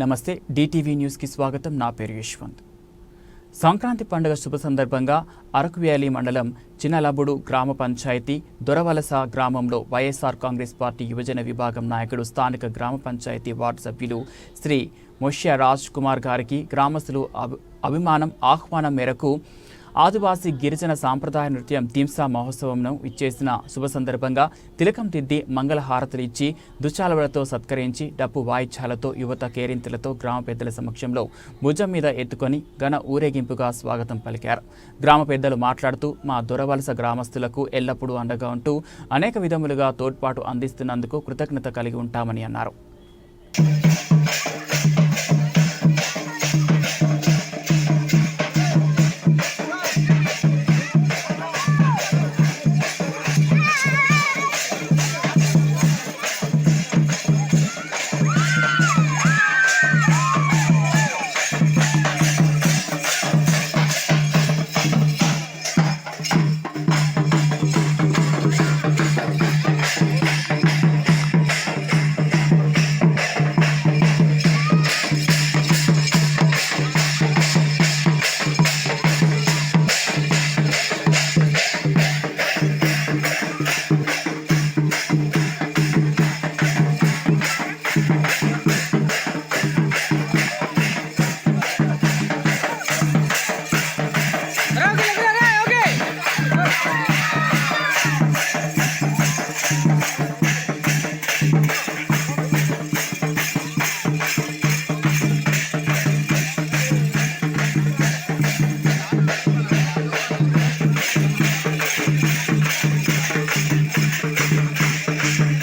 నమస్తే DTV news కి స్వాగతం. నా పేరు యశ్వంత్. సంక్రాంతి పండుగ శుభ సందర్భంగా అరకు వ్యాలీ మండలం చిన్నలబుడు గ్రామ పంచాయతీ దొరవలస గ్రామంలో వైఎస్ఆర్ కాంగ్రెస్ పార్టీ యువజన విభాగం నాయకుడు స్థానిక గ్రామ పంచాయతీ వార్డు సభ్యులు శ్రీ మొష్య రాజ్ కుమార్ గారికి గ్రామస్తులు అభిమానం ఆహ్వానం మేరకు ఆదివాసీ గిరిజన సాంప్రదాయ నృత్యం థీమ్సా మహోత్సవంను ఇచ్చేసిన శుభ సందర్భంగా తిలకం దిద్ది మంగళ హారతులు ఇచ్చి దుచాలవలతో సత్కరించి డప్పు వాయిద్యాలతో యువత కేరింతలతో గ్రామ పెద్దల సమక్షంలో భుజం మీద ఎత్తుకొని ఘన ఊరేగింపుగా స్వాగతం పలికారు. గ్రామ పెద్దలు మాట్లాడుతూ మా దొరవలస గ్రామస్తులకు ఎల్లప్పుడూ అండగా ఉంటూ అనేక విధములుగా తోడ్పాటు అందిస్తున్నందుకు కృతజ్ఞత కలిగి ఉంటామని అన్నారు.